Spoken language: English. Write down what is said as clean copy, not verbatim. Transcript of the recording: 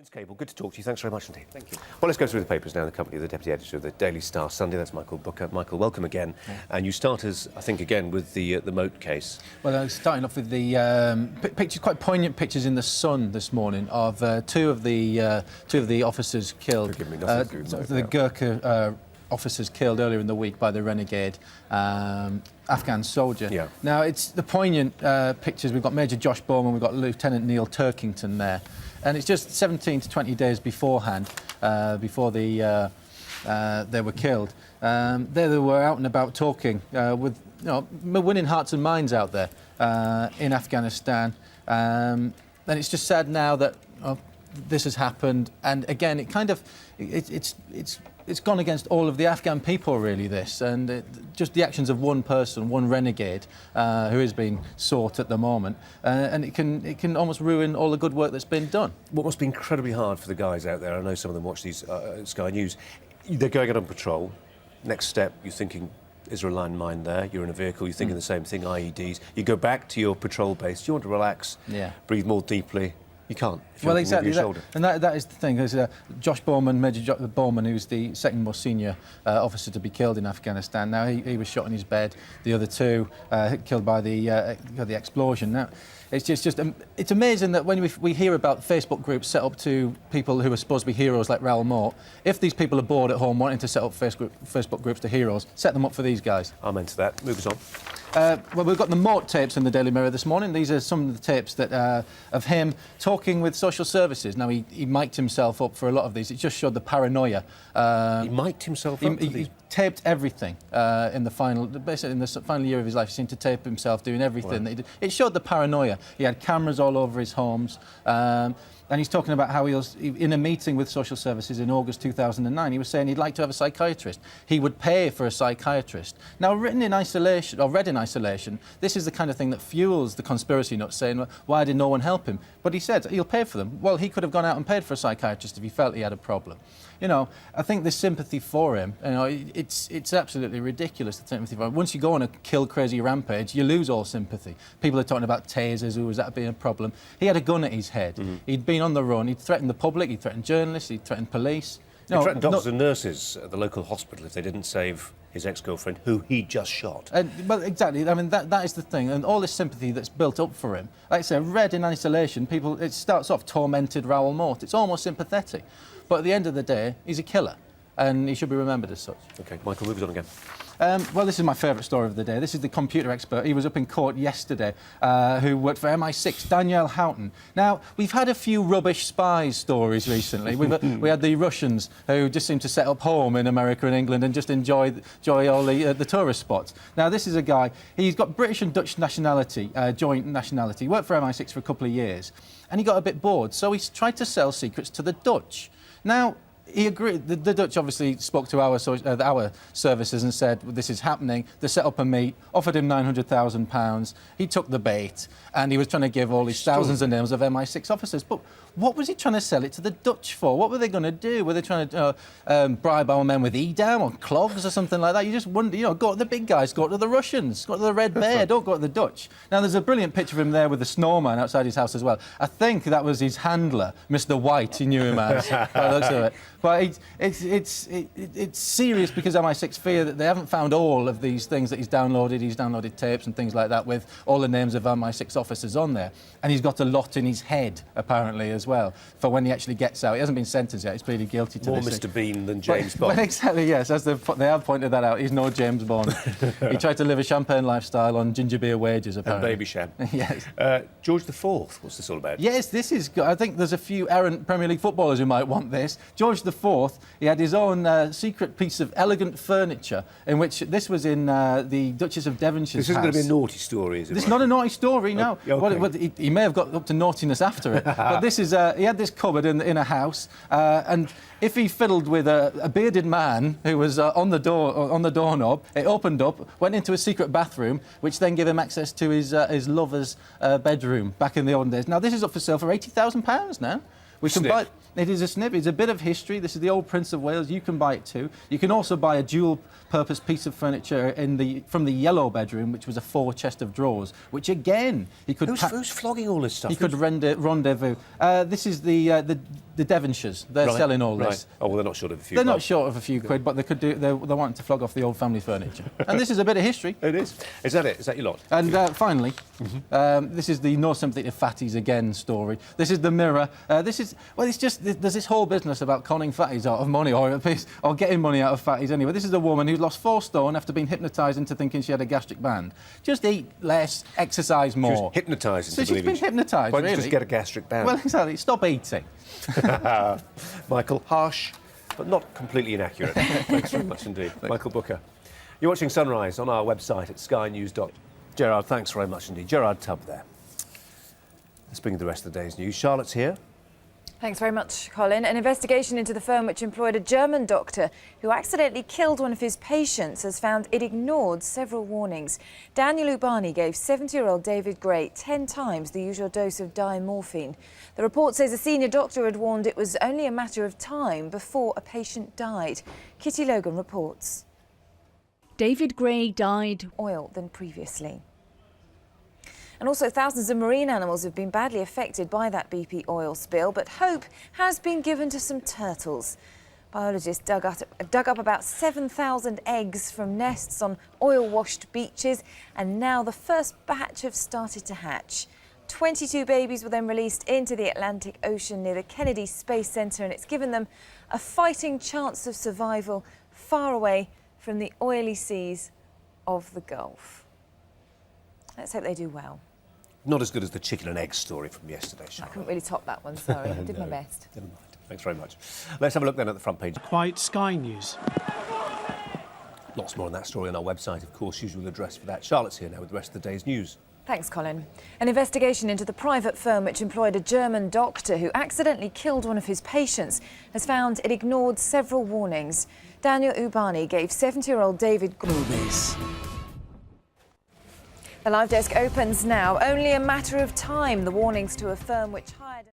Vince Cable, good to talk to you. Thanks very much indeed. Thank you. Well, let's go through the papers now. The company of the deputy editor of the Daily Star Sunday. That's Michael Booker. Michael, welcome again. Yeah. And you start us, I think, again with the Moat case. Well, starting off with the pictures, quite poignant pictures in the Sun this morning of two of the officers killed. Forgive me, nothing to do with the Gurkha officers killed earlier in the week by the renegade Afghan soldier. Yeah. Now, it's the poignant pictures. We've got Major Josh Bowman, we've got Lieutenant Neil Turkington there. And it's just 17 to 20 days beforehand, before they were killed. They were out and about talking with, winning hearts and minds out there in Afghanistan. And it's just sad now that this has happened. And again, it kind of, it's gone against all of the Afghan people, really, this. And just the actions of one person, one renegade, who is being sought at the moment. And it can almost ruin all the good work that's been done. What must be incredibly hard for the guys out there, I know some of them watch these Sky News, they're going out on patrol. Next step, you're thinking, is there a line mine there? You're in a vehicle, you're thinking the same thing, IEDs. You go back to your patrol base, you want to relax, breathe more deeply. You can't. Well, exactly. That is the thing. There's Josh Bowman, Major Bowman, who's the second most senior officer to be killed in Afghanistan. Now, he was shot in his bed. The other two killed by the explosion. Now, it's amazing that when we hear about Facebook groups set up to people who are supposed to be heroes like Raoul Moat, if these people are bored at home wanting to set up Facebook groups to heroes, set them up for these guys. I'm into that. Move us on. Well, we've got the Moat tapes in the Daily Mirror this morning. These are some of the tapes that of him talking with social services. Now, he mic'd himself up for a lot of these. It just showed the paranoia. He mic'd himself up? He taped everything in the final year of his life. He seemed to tape himself doing everything that he did. It showed the paranoia. He had cameras all over his homes. And he's talking about how he was in a meeting with social services in August 2009. He was saying he'd like to have a psychiatrist. He would pay for a psychiatrist. Now, read in isolation, this is the kind of thing that fuels the conspiracy nuts saying, well, why did no one help him? But he said he'll pay for them. Well, he could have gone out and paid for a psychiatrist if he felt he had a problem. I think the sympathy for him, it's absolutely ridiculous, the sympathy for him. Once you go on a kill-crazy rampage, you lose all sympathy. People are talking about tasers, was that being a problem? He had a gun at his head. He'd been on the run, he'd threatened the public, he'd threatened journalists, he'd threatened police. He threatened doctors and nurses at the local hospital if they didn't save his ex-girlfriend, who he just shot. Well, exactly. I mean, that is the thing. And all this sympathy that's built up for him, like I say, read in isolation, it starts off tormented Raoul Moat. It's almost sympathetic. But at the end of the day, he's a killer, and he should be remembered as such. OK, Michael, move us on again. Well, this is my favourite story of the day. This is the computer expert. He was up in court yesterday, who worked for MI6, Daniel Houghton. Now, we've had a few rubbish spies stories recently. We had the Russians who just seem to set up home in America and England and just enjoy all the tourist spots. Now, this is a guy, he's got British and Dutch nationality, joint nationality. He worked for MI6 for a couple of years, and he got a bit bored, so he tried to sell secrets to the Dutch. Now, he agreed. The Dutch obviously spoke to our services and said, well, this is happening. They set up a meet, offered him £900,000. He took the bait, and he was trying to give all these thousands of names of MI6 officers. But what was he trying to sell it to the Dutch for? What were they going to do? Were they trying to bribe our men with Edam or clogs or something like that? You just wonder, go to the big guys, go to the Russians, go to the Red Bear, don't go to the Dutch. Now, there's a brilliant picture of him there with the snowman outside his house as well. I think that was his handler, Mr. White, he knew him as, by the looks of it. But it's serious because MI6 fear that they haven't found all of these things that he's downloaded. He's downloaded tapes and things like that with all the names of MI6 officers on there. And he's got a lot in his head, apparently, as well, for when he actually gets out. He hasn't been sentenced yet. He's pleaded guilty to this. More Mr. Bean than James Bond. But exactly, yes. As they have pointed that out, he's no James Bond. He tried to live a champagne lifestyle on ginger beer wages, apparently. And baby sham. Yes. George IV, what's this all about? Yes, this is... I think there's a few errant Premier League footballers who might want this. George IV, he had his own secret piece of elegant furniture, in which this was in the Duchess of Devonshire's house. This isn't going to be a naughty story, is it? This is not a naughty story, no. Okay. Well, he may have got up to naughtiness after it. But this is... he had this cupboard in a house, and if he fiddled with a bearded man who was on the doorknob, it opened up, went into a secret bathroom, which then gave him access to his lover's bedroom back in the olden days. Now, this is up for sale for £80,000 now. We can buy... It is a snippet. It's a bit of history. This is the old Prince of Wales. You can buy it too. You can also buy a dual-purpose piece of furniture from the yellow bedroom, which was a 4 chest of drawers, which again he could. Who's flogging all this stuff? He could rendezvous. This is the Devonshires. They're selling all this. Oh, well, they're not short of a few. They're not short of a few quid, but they could do. They're wanting to flog off the old family furniture. And this is a bit of history. It is. Is that it? Is that your lot? And finally, this is the no sympathy to fatties again story. This is the Mirror. It's just there's this whole business about conning fatties out of money or getting money out of fatties anyway. This is a woman who's lost 4 stone after being hypnotised into thinking she had a gastric band. Just eat less, exercise more. She was hypnotised So into she's believing. been hypnotised, Why don't you really. just get a gastric band? Well, exactly. Stop eating. Michael, harsh, but not completely inaccurate. Thanks very much indeed. Michael Booker. You're watching Sunrise on our website at skynews.com. Gerard, thanks very much indeed. Gerard Tubb there. Let's bring you the rest of the day's news. Charlotte's here. Thanks very much, Colin. An investigation into the firm which employed a German doctor who accidentally killed one of his patients has found it ignored several warnings. Daniel Ubani gave 70-year-old David Gray 10 times the usual dose of diamorphine. The report says a senior doctor had warned it was only a matter of time before a patient died. Kitty Logan reports. David Gray died. Oil than previously. And also thousands of marine animals have been badly affected by that BP oil spill, but hope has been given to some turtles. Biologists dug up about 7,000 eggs from nests on oil-washed beaches, and now the first batch have started to hatch. 22 babies were then released into the Atlantic Ocean near the Kennedy Space Center, and it's given them a fighting chance of survival far away from the oily seas of the Gulf. Let's hope they do well. Not as good as the chicken and egg story from yesterday, I Charlotte. couldn't really top that one, sorry. I did my best. Never mind. Thanks very much. Let's have a look then at the front page. Quite Sky News. Lots more on that story on our website, of course, usual address for that. Charlotte's here now with the rest of the day's news. Thanks, Colin. An investigation into the private firm which employed a German doctor who accidentally killed one of his patients has found it ignored several warnings. Daniel Ubani gave 70-year-old David... Movies. The Live Desk opens now. Only a matter of time. The warnings to a firm which hired...